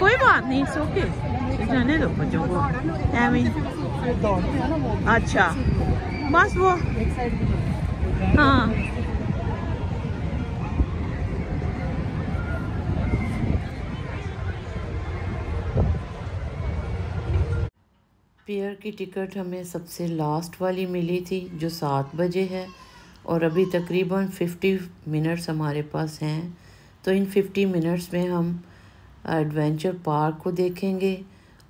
कोई बात नहीं, सोके जाने दो बच्चों को। अच्छा बस वो, हाँ पियर की टिकट हमें सबसे लास्ट वाली मिली थी जो 7 बजे है, और अभी तकरीबन 50 मिनट्स हमारे पास हैं। तो इन 50 मिनट्स में हम एडवेंचर पार्क को देखेंगे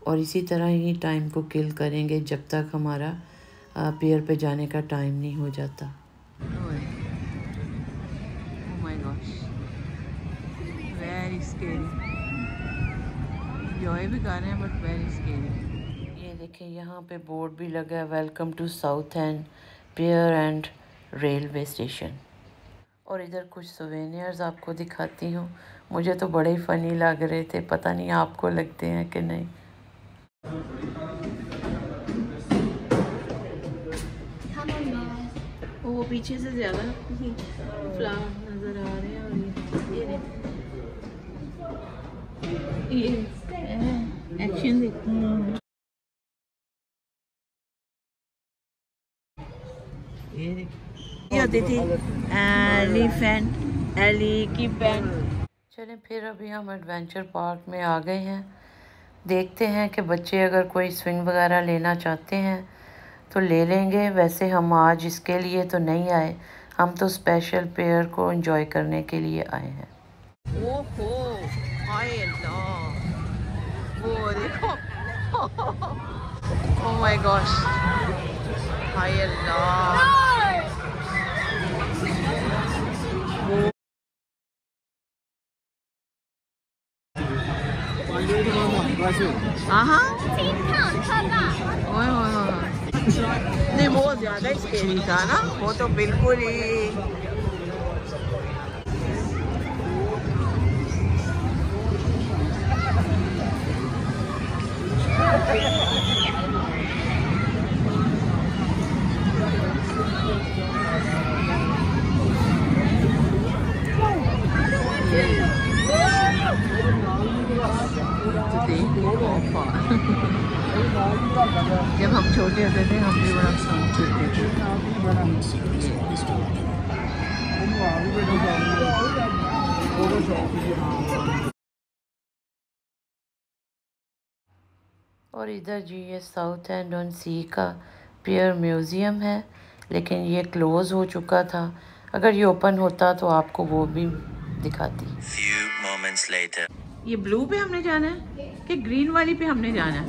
और इसी तरह ही टाइम को किल करेंगे जब तक हमारा पियर पे जाने का टाइम नहीं हो जाता। वेरी स्केरी, एंजॉय भी कर रहे हैं बट वेरी स्केरी। ये देखिए यहाँ पे बोर्ड भी लगा है, welcome to Southend pier and railway station. और इधर कुछ सोवेनियर्स आपको दिखाती हूँ, मुझे तो बड़े ही फ़नी लग रहे थे, पता नहीं आपको लगते हैं कि नहीं। वो पीछे से ज़्यादा फ्लावर नज़र आ रहे हैं। और ये एक्शन देखते हैं। ये होती थी एलिफेंट, एली की पेन। चलें फिर अभी हम एडवेंचर पार्क में आ गए हैं। देखते हैं कि बच्चे अगर कोई स्विंग वगैरह लेना चाहते हैं तो ले लेंगे। वैसे हम आज इसके लिए तो नहीं आए, हम तो स्पेशल पेयर को एंजॉय करने के लिए आए हैं। ओहो हाय अल्लाह, वो देखो ओह माय गॉश, हाय अल्लाह। नहीं वो ज्यादा स्केरी था ना, वो तो बिल्कुल ही। जब हम छोटे होते थे हम भी बड़ा शौक करते थे। और इधर जी ये साउथ एंड ऑन सी का पियर म्यूज़ियम है, लेकिन ये क्लोज़ हो चुका था। अगर ये ओपन होता तो आपको वो भी दिखाती। Few moments later. ये ब्लू पे हमने जाना है कि ग्रीन वाली पे हमने जाना है?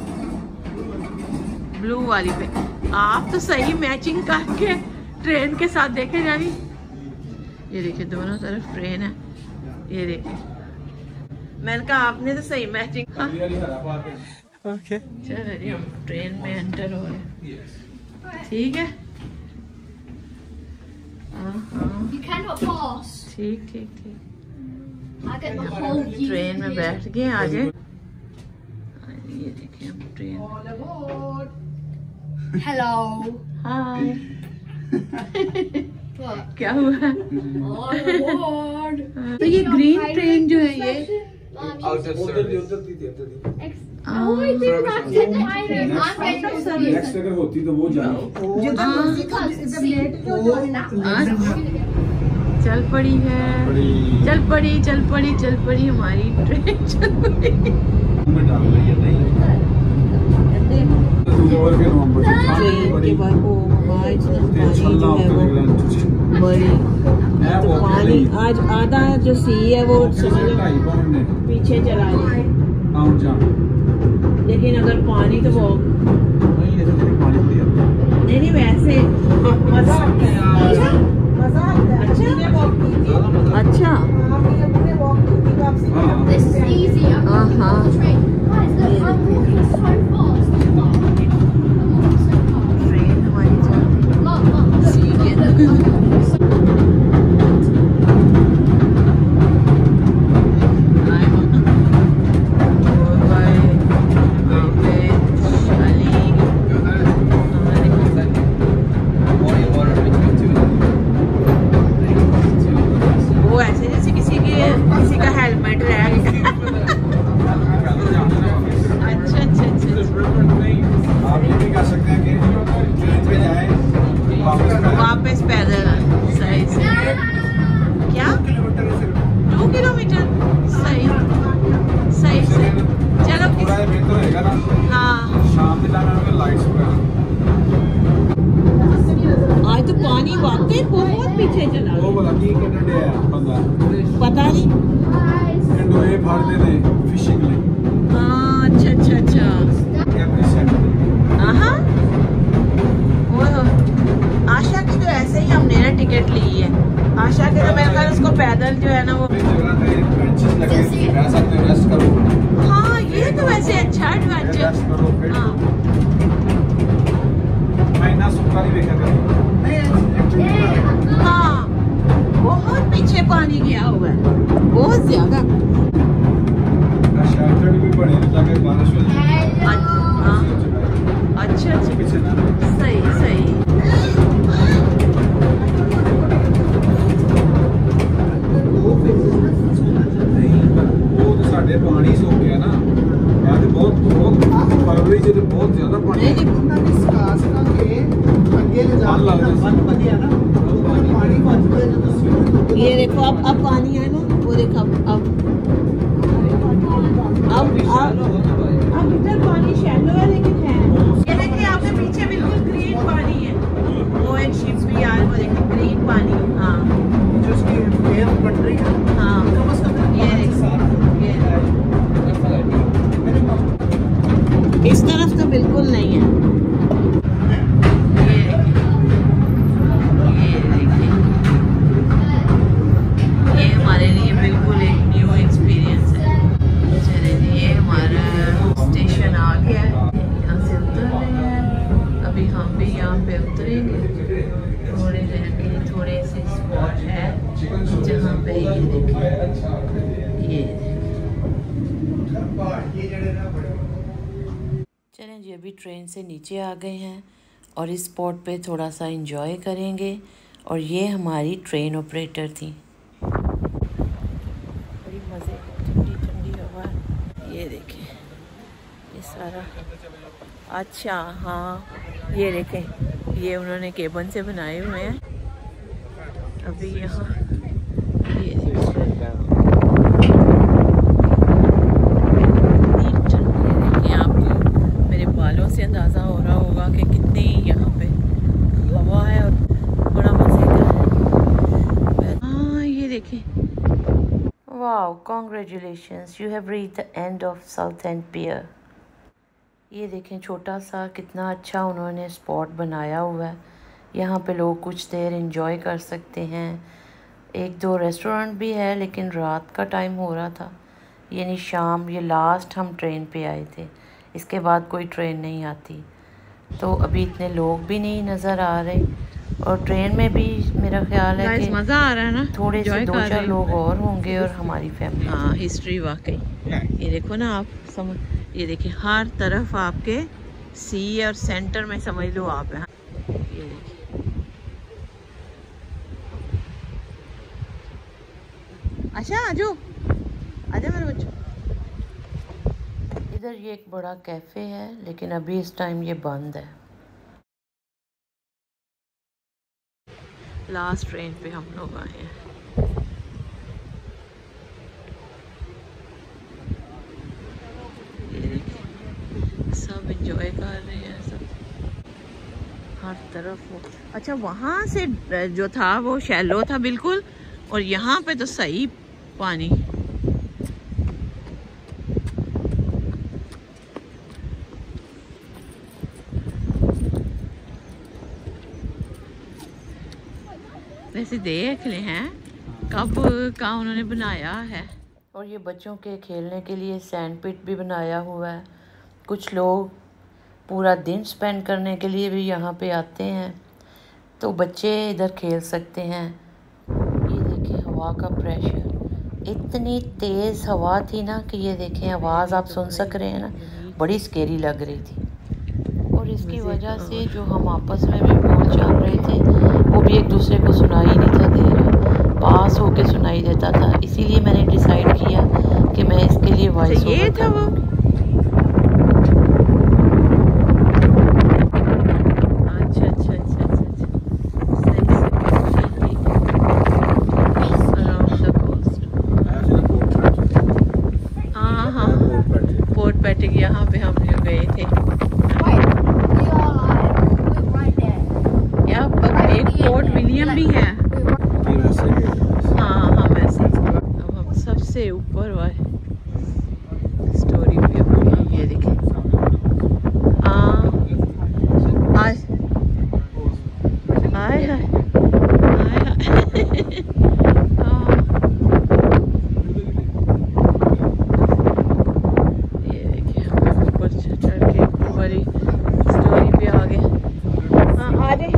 ब्लू वाली पे। आप तो सही मैचिंग करके ट्रेन के साथ देखे जानी। ये देखिए दोनों तरफ ट्रेन है, ये देखिए। मैंने कहा आपने तो सही मैचिंग। ओके चलो जी हम ट्रेन में एंटर हो रहे हैं, ठीक है। ठीक ठीक ठीक। ट्रेन में बैठ गए, आगे ये देखिए हम ट्रेन। हेलो हाय क्या हुआ? तो ये ग्रीन ट्रेन जो है ये नेक्स्ट अगर होती तो वो चल पड़ी है, चल पड़ी हमारी ट्रेन चल पड़ी। तो पानी आज आधा जो सी है वो पीछे चला गया, लेकिन अगर पानी तो वो नहीं वैसे मजा आता है। अच्छा ट्रेन हमारी वो ऐसे जैसे किसी का हेलमेट रह गया। अच्छा अच्छा अच्छा। आप ये भी कर सकते हैं कि ट्रेन पे जाएं वापस पैदल। सही सही। क्या 2 किलोमीटर? सही सही सही। चलो थोड़ा बेहतर रहेगा ना। हाँ शाम के टाइम में लाइट्स वगैरह आज तो पानी वाकई बहुत पीछे चला वो बोला कि डंडे है बंदा पता नहीं। डंडे भरते थे फिशिंग लिए। हाँ अच्छा अच्छा अच्छा। Every Sunday. हाँ वो आशा की तो ऐसे ही हमने ना टिकट ली है। आशा के तो मेरे ख्याल उसको पैदल जो है ना वो जगह पे बेंचेस लगे रह सकते हैं, रेस्ट करो। हाँ ये तो वैसे अच्छा एडवेंचर। रेस्ट करो फिर हाँ महीना सुखा नहीं देखा कभी। हाँ बहुत पीछे पानी गया हुआ है बहुत ज्यादा। शेल्टर भी बड़े हैं ताकि बारिश हो जाए। हाँ अच्छा अच्छा पीछे ना सही सही। वो तो साढ़े पानी सो गया ना यार बहुत बहुत फरवरी से तो बहुत ज्यादा पानी ये देखो अब पानी है ना वो देखो अब इधर पानी शैलो है लेकिन है। ये देखिए आपके पीछे बिल्कुल ग्रीन पानी है। वो एक शिप भी यार वो देखिए ग्रीन पानी। हाँ हाँ ये इस तरफ तो बिल्कुल नहीं है। ये हमारे लिए बिल्कुल एक न्यू एक्सपीरियंस है। चले जी ये हमारा स्टेशन आ गया है। यहाँ से उतर रहे हैं। अभी हम भी यहाँ पे उतरेंगे। थोड़े रहने थोड़े से स्पॉट है जहाँ पे ये देखिए ये चलें जी अभी ट्रेन से नीचे आ गए हैं और इस स्पॉट पे थोड़ा सा एंजॉय करेंगे। और ये हमारी ट्रेन ऑपरेटर थी। बड़ी मज़े ठंडी ठंडी हवा। ये देखें ये सारा अच्छा हाँ ये देखें ये उन्होंने केबन से बनाए हुए हैं। अभी यहाँ ये बालों से अंदाज़ा हो रहा होगा कि कितनी यहाँ पे हवा है और बड़ा मज़े का है। हाँ ये देखें wow congratulations you have reached the end of Southend pier. ये देखें छोटा सा कितना अच्छा उन्होंने स्पॉट बनाया हुआ है। यहाँ पे लोग कुछ देर एंजॉय कर सकते हैं। एक दो रेस्टोरेंट भी है लेकिन रात का टाइम हो रहा था यानी शाम। ये लास्ट हम ट्रेन पे आए थे इसके बाद कोई ट्रेन नहीं आती तो अभी इतने लोग भी नहीं नज़र आ रहे। और ट्रेन में भी मेरा ख्याल है कि मज़ा आ रहा है ना थोड़े से 2-4 लोग और होंगे और हमारी फैमिली। हाँ हिस्ट्री वाकई ये देखो ना आप समझ ये देखिए हर तरफ आपके सी और सेंटर में समझ लो आप हैं। ये देखिए अच्छा आजो आजा मेरे बच्चों। इधर ये एक बड़ा कैफ़े है लेकिन अभी इस टाइम ये बंद है। लास्ट ट्रेन पे हम लोग आए हैं। ये देखिए सब एंजॉय कर रहे हैं सब हर तरफ। वो अच्छा वहाँ से जो था वो शैलो था बिल्कुल और यहाँ पे तो सही पानी। वैसे देख ले हैं कब का उन्होंने बनाया है। और ये बच्चों के खेलने के लिए सैंड पिट भी बनाया हुआ है। कुछ लोग पूरा दिन स्पेंड करने के लिए भी यहाँ पे आते हैं तो बच्चे इधर खेल सकते हैं। ये देखें हवा का प्रेशर इतनी तेज़ हवा थी ना कि ये देखें आवाज़ आप सुन सक रहे हैं ना बड़ी स्केरी लग रही थी। और इसकी वजह से जो हम आपस में भी बोल चाल रहे थे वो भी एक दूसरे को सुनाई नहीं था दे रहा, पास होके सुनाई देता था। इसीलिए मैंने डिसाइड किया वॉइस ये था वो। अच्छा अच्छा अच्छा अच्छा अच्छा, सही सही, ठीक ठीक। Around the coast. हाँ हाँ, पोर्ट पैटिक यहाँ पे हम जो गए थे। या एक पोर्ट विलियम भी है। हाँ हाँ वैसे। अब हम सबसे ऊपर वाले स्टोरी व्यू, ये देखें। हाँ आज हाय हाय हाय हाय। हाँ, ये देखिए हम ऊपर चढ़ के ऊपर वाली स्टोरी पे आ गए। हाँ आ जाए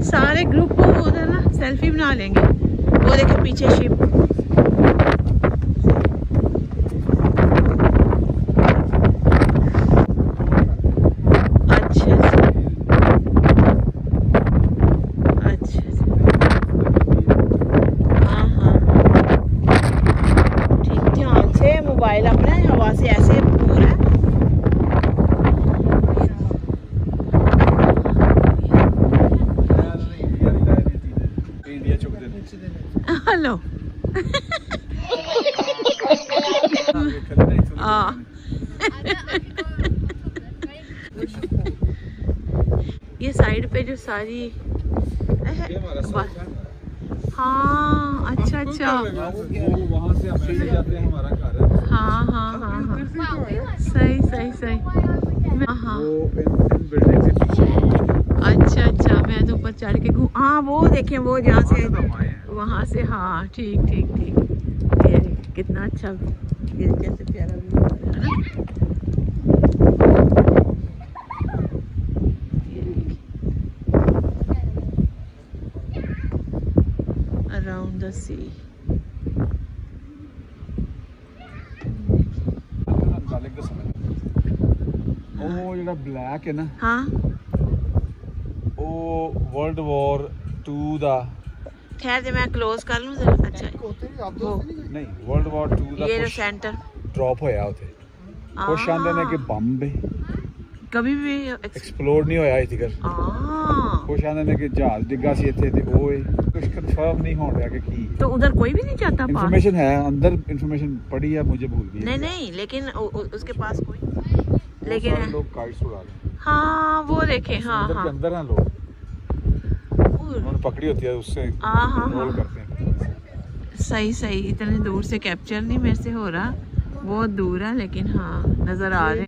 सारे ग्रुप को उधर ना सेल्फी बना लेंगे। वो देखे पीछे शिप। अच्छा अच्छा अच्छा, हाँ हाँ ठीक, ध्यान से मोबाइल अपना हवा से ऐसे दूर है। हेलो हाँ ये साइड पे जो सारी हाँ अच्छा अच्छा, वहाँ से हम सीधे जाते हैं, हमारा घर है। हाँ हाँ हाँ हाँ सही सही सही। हाँ बिल्डिंग से पीछे अच्छा अच्छा, मैं तो ऊपर चढ़ के घूम। हाँ वो देखें वो जहाँ से वहाँ से, हाँ ठीक ठीक ठीक। ये कितना अच्छा, ये कैसे प्यारा व्यू है ना। अराउंड द सी। ਉਹ ਜਿਹੜਾ ਬਲੈਕ ਹੈ ਨਾ, हाँ ਉਹ ਵਰਲਡ ਵਾਰ 2 ਦਾ खैर जब मैं क्लोज कर लूँ जरा। अच्छा वो ਨਹੀਂ, ਵਰਲਡ ਵਾਰ 2 ਦਾ ये जो ਕੁਛ सेंटर ਡ੍ਰੌਪ ਹੋਇਆ ਉੱਥੇ। ਕੁਛ ਆਂਦੇ ਨੇ ਕਿ ਬੰਬ कभी भी ਐਕਸਪਲੋਡ ਨਹੀਂ ਹੋਇਆ ਇੱਥੇ। ਕੁਛ ਆਂਦੇ ਨੇ ਕਿ ਜਹਾਜ਼ ਡਿੱਗਾ ਸੀ ਇੱਥੇ ਤੇ ਉਹ ਕੁਛ ਕਨਫਰਮ नहीं हो रहा कि की। तो उधर कोई भी नहीं जाता पास? इंफॉर्मेशन है अंदर, इंफॉर्मेशन पड़ी है, मुझे भूल गई। नहीं नहीं, लेकिन उसके पास कोई, लेकिन लोग काइट्स उड़ा रहे हैं। हाँ वो देखे। हाँ हाँ अंदर हैं लोग, उन्होंने पकड़ी होती है, उससे हाँ हाँ रोल हाँ करते हैं। सही सही। इतने दूर से कैप्चर नहीं मेरे से हो रहा, बहुत दूर है, लेकिन हाँ नजर आ रहे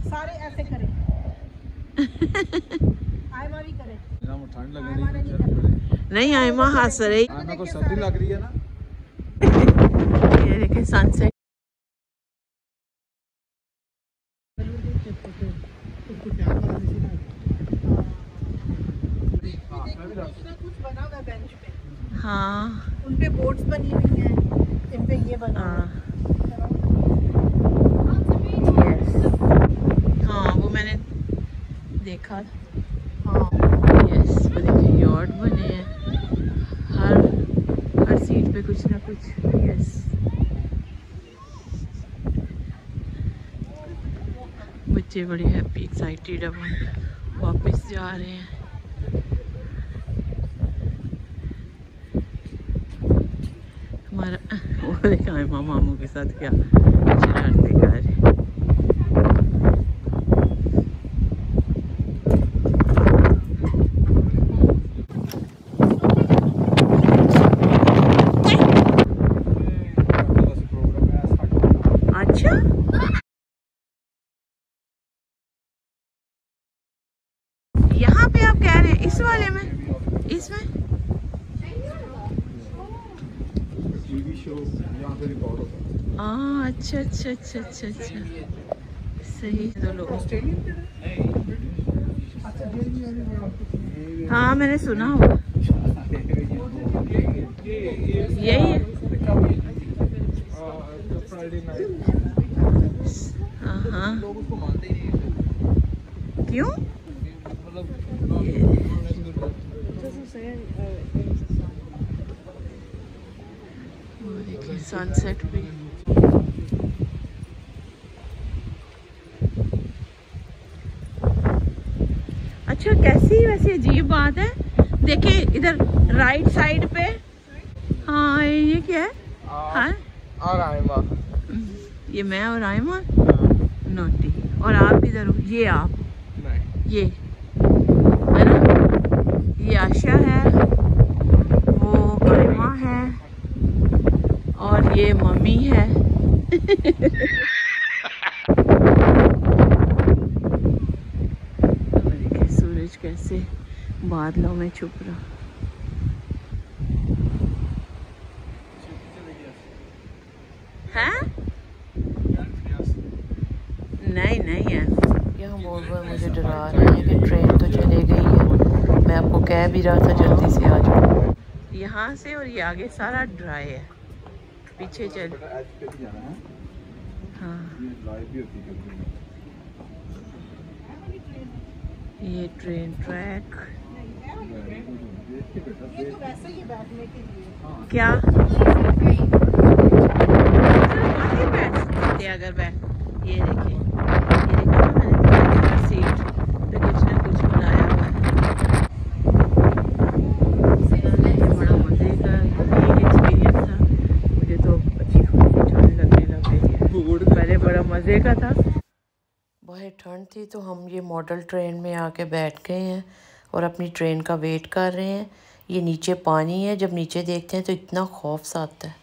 सारे ऐसे करें। आयमा भी करे। ठंड लग रही है। नहीं आयमा हंस रही। आयमा को सर्दी लग रही है ना। ये देखे सनसेट। कुछ बना हुआ बेंच पे, हाँ उन पे बोट्स बनी हुई हैं, इन पे ये बना हुआ है। हाँ वो मैंने देखा। हाँ यस, वो देखिए यॉट बने हैं, हर सीट पे कुछ ना कुछ। यस बच्चे बड़े हैप्पी एक्साइटेड, अब हम वापस जा रहे हैं। हमारा वो देखा है मामू के साथ क्या शरारतें कर रहे हैं। अच्छा यहाँ पे आप कह रहे हैं इस वाले में, इसमें टीवी शो यहाँ पे रिकॉर्ड होता है। अच्छा अच्छा अच्छा अच्छा अच्छा, सही। तो लोग हाँ मैंने सुना हुआ, यही है। हाँ क्यों? देखिए सनसेट भी। अच्छा कैसी वैसे अजीब बात है, देखिए इधर राइट साइड पे। हाँ ये क्या है? हाँ और आयमा, ये मैं और आयमा नोटी। और आप किधर हो? ये आप ये है ना, ये आशा है, वो आयमा है और ये मम्मी है। देखिए सूरज कैसे बादलों में छुप रहा। है नहीं नहीं है। यहाँ बोल बोल मुझे डरा रहे हैं कि ट्रेन तो चले गई है। मैं आपको कह भी रहा था जल्दी से आ जाओ। यहाँ से और ये आगे सारा ड्राई है, पीछे चल। हाँ ये ट्रेन ट्रैक ये तो वैसे ही बैठने के लिए। क्या आगे बैठ सकते अगर बैठ। ये देखिए, ये देखो ना मैंने सीट पे कुछ ना कुछ बनाया हुआ है। बड़ा मजे का ये एक्सपीरियंस था। मुझे तो अच्छी खासी लगने लग गई है, पहले बड़ा मजे का था। बाहर ठंड थी तो हम ये मॉडल ट्रेन में आके बैठ गए हैं और अपनी ट्रेन का वेट कर रहे हैं। ये नीचे पानी है, जब नीचे देखते हैं तो इतना खौफ सा आता है।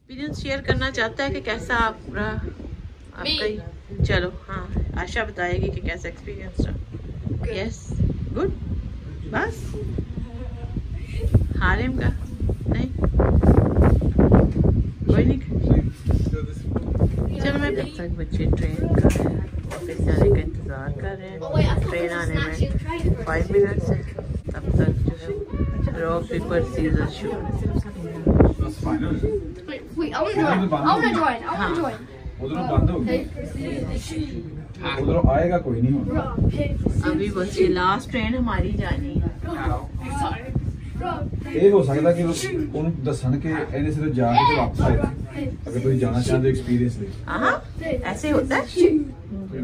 एक्सपीरियंस शेयर करना चाहता है कि कैसा आप रहा आपका? चलो हाँ, आशा बताएगी कि कैसा एक्सपीरियंस रहा। Yes good. बस हारिम का नहीं, कोई नहीं। चलो मैं तब तक बच्चे ट्रेन का ऑफिस जाने का इंतज़ार कर रहे हैं। ट्रेन आने में 5 मिनट्स है, तब तक जो है rock paper scissor shoot. Wait, I wanna join. उधरों बंद हो गया, उधरों आएगा कोई नहीं होगा। अभी बस ये लास्ट ट्रेन हमारी जानी है। ये हो सकता कि उन दसन के एने से जाके तो वापस आए थे। अगर कोई जाना चाहते एक्सपीरियंस ले। हाँ ऐसे होता है।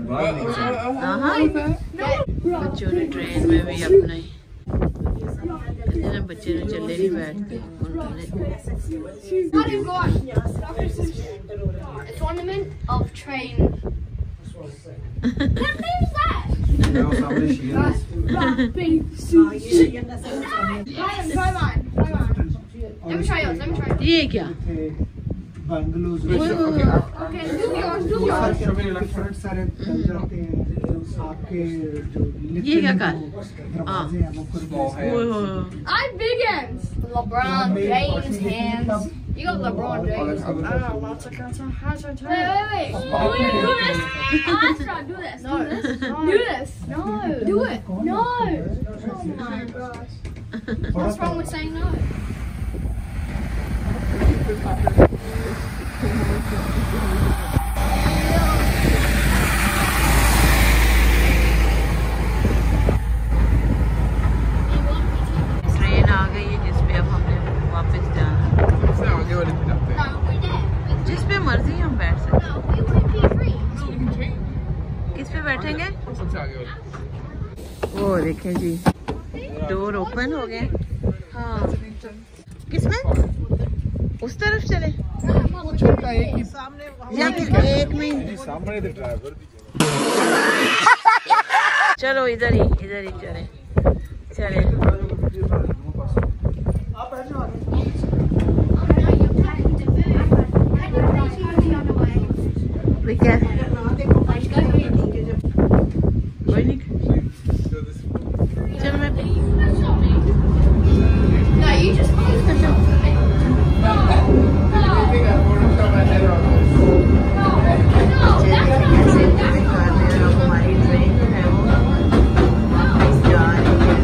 बाहर नहीं चलता। हाँ बच्चों ने ट्रेन में भी अपना ही बच्चे ने चले नहीं बैठते A tournament of train. What is that? वो सामने शील है। Try mine. Let me try yours. ये क्या? Bungalows Okay, do yours. Different सारे कल्चर होते हैं। आपके जो ये क्या कर? दरवाजे हैं वो फिर I have big hands. LeBron James hands. You got LeBron James. Wait. Do this. Astra, do this. No. Do this. No. Do it. No. Oh my gosh. What's wrong with saying no? Train आ गई है जिसपे अब हमने वापस जाना। सबसे आगे वाले पे जाते हैं। No, we did. जिस पे मर्जी हम बैठ सकते No, we went P3. हैं। किस पे बैठेंगे? सबसे आगे वाले। वो देखें जी, डोर ओपन हो गए। हाँ किसमें? उस तरफ चले या फिर एक में? सामने तो ड्राइवर। चलो इधर ही चले चले। क्या कोई नहीं। चलो मैं No, you just close the door. हमारी ट्रेन है वो वापस जा रही है।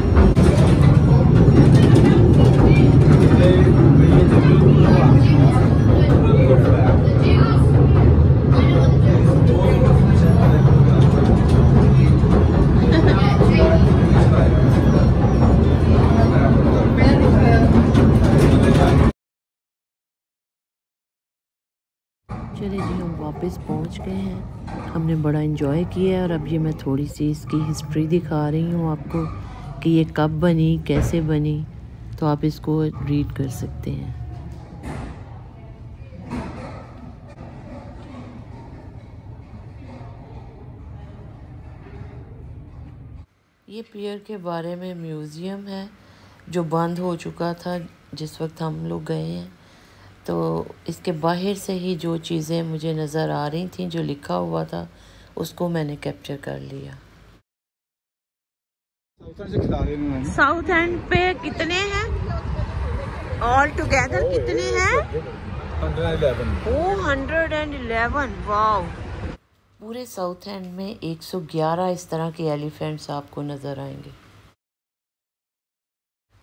चलिए जी हम वापस पहुंच गए हैं। हमने बड़ा इंजॉय किया है और अब ये मैं थोड़ी सी इसकी हिस्ट्री दिखा रही हूँ आपको कि ये कब बनी, कैसे बनी, तो आप इसको रीड कर सकते हैं। ये पियर के बारे में म्यूज़ियम है जो बंद हो चुका था जिस वक्त हम लोग गए हैं। तो इसके बाहर से ही जो चीज़ें मुझे नज़र आ रही थी, जो लिखा हुआ था, उसको मैंने कैप्चर कर लिया। साउथ एंड पे कितने हैं ऑल टुगेदर? कितने हैं? 111। वाओ। पूरे साउथ एंड में 111 इस तरह के एलिफेंट्स आपको नज़र आएंगे।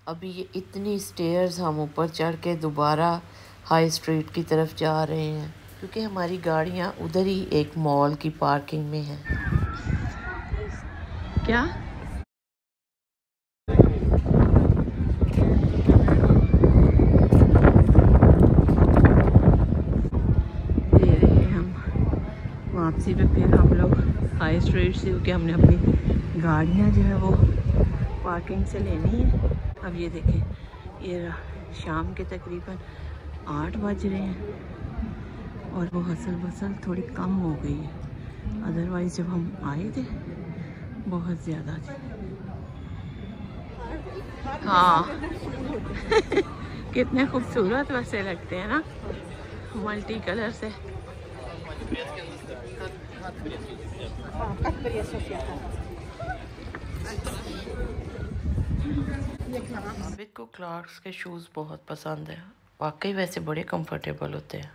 अभी ये इतनी स्टेयर्स हम ऊपर चढ़ के दोबारा हाई स्ट्रीट की तरफ जा रहे हैं क्योंकि हमारी गाड़ियाँ उधर ही एक मॉल की पार्किंग में हैं। क्या? वापसी पे फिर हम लोग हाई स्ट्रीट से, क्योंकि हमने अपनी गाड़ियाँ जो है वो पार्किंग से लेनी है। अब ये देखें, ये शाम के तकरीबन 8 बज रहे हैं और वो हसल बसल थोड़ी कम हो गई है। अदरवाइज़ जब हम आए थे बहुत ज़्यादा थी। हाँ कितने खूबसूरत वैसे लगते हैं ना, मल्टी कलर से। आबिद को क्लार्क्स के शूज़ बहुत पसंद है, वाकई वैसे बड़े कंफर्टेबल होते हैं।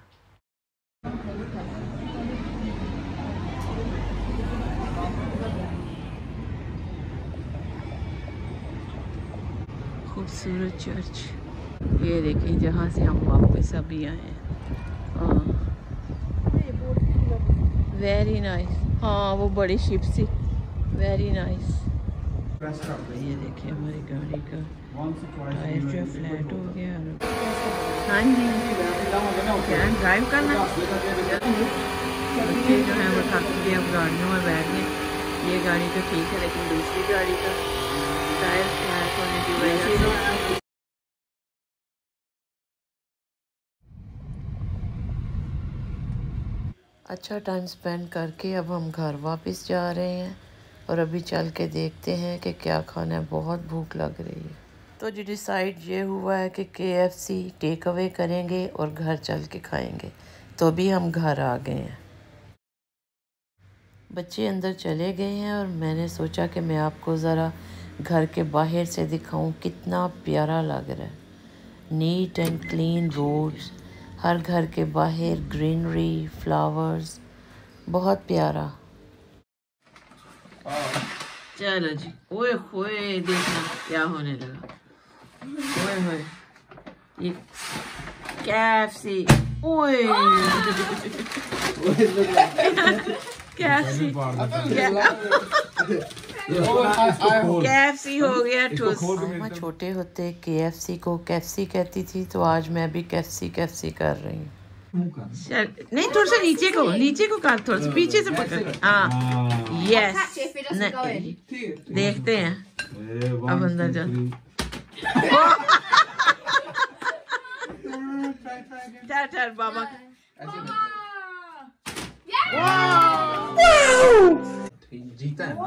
खूबसूरत चर्च, ये देखें जहाँ से हम वापस अभी आए हैं। Very nice. हाँ वो बड़ी शिप सी, वेरी नाइस। ये देखिए हमारी गाड़ी का टायर जो फ्लैट हो गया। हाँ जी, क्या ड्राइव करना? बच्चे जो है वो थक गए, अब गाड़ियों में बैठ गए। ये गाड़ी तो ठीक है लेकिन दूसरी गाड़ी का टायर फ्लैट होने की वजह से अच्छा टाइम स्पेंड करके अब हम घर वापस जा रहे हैं और अभी चल के देखते हैं कि क्या खाना है। बहुत भूख लग रही है। तो जो डिसाइड ये हुआ है कि KFC टेक अवे करेंगे और घर चल के खाएंगे। तो अभी हम घर आ गए हैं। बच्चे अंदर चले गए हैं और मैंने सोचा कि मैं आपको ज़रा घर के बाहर से दिखाऊं कितना प्यारा लग रहा है। नीट एंड क्लीन रोड्स, हर घर के बाहर ग्रीनरी, फ्लावर्स, बहुत प्यारा। चलो जी। ओए होए देखना क्या होने लगा। ओए होए ये KFC। ओए KFC हो गया ठुस। मैं छोटे होते KFC को कैफसी कहती थी, तो आज मैं भी कैफसी कर रही हूँ। नहीं थोड़ा सा नीचे को कर, थोड़ा सा पीछे से पकड़। हाँ यस, देखते हैं अब अंदर जा। चल बाबा। जीता है ना।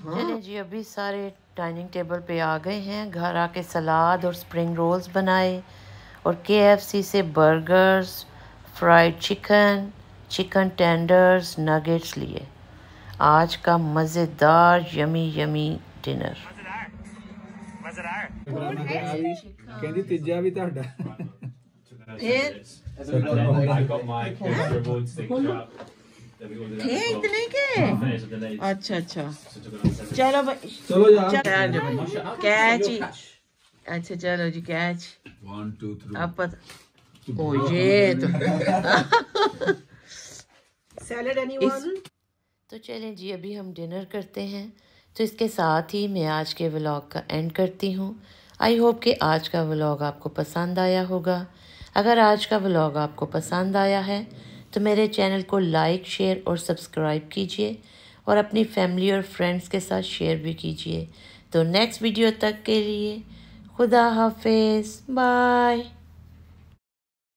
चलिए जी अभी सारे डाइनिंग टेबल पे आ गए हैं। घर आके सलाद और स्प्रिंग रोल्स बनाए और KFC से burgers, fried chicken, chicken tenders, nuggets लिए। आज का मज़ेदार यमी डिनर। कहती तीजा भी ਤੁਹਾਡਾ। थे इतने के? अच्छा चलो भाई, चलो यार। कैच ही। अच्छा चलो जी कैच। 1 2 3 अब पता। ओ ये तो सैलेड एनीवन? तो चलें जी अभी हम डिनर करते हैं। तो इसके साथ ही मैं आज के व्लॉग का एंड करती हूँ। आई होप कि आज का व्लॉग आपको पसंद आया होगा। अगर आज का व्लॉग आपको पसंद आया है तो मेरे चैनल को लाइक, शेयर और सब्सक्राइब कीजिए और अपनी फैमिली और फ्रेंड्स के साथ शेयर भी कीजिए। तो नेक्स्ट वीडियो तक के लिए खुदा हाफिज़, बाय।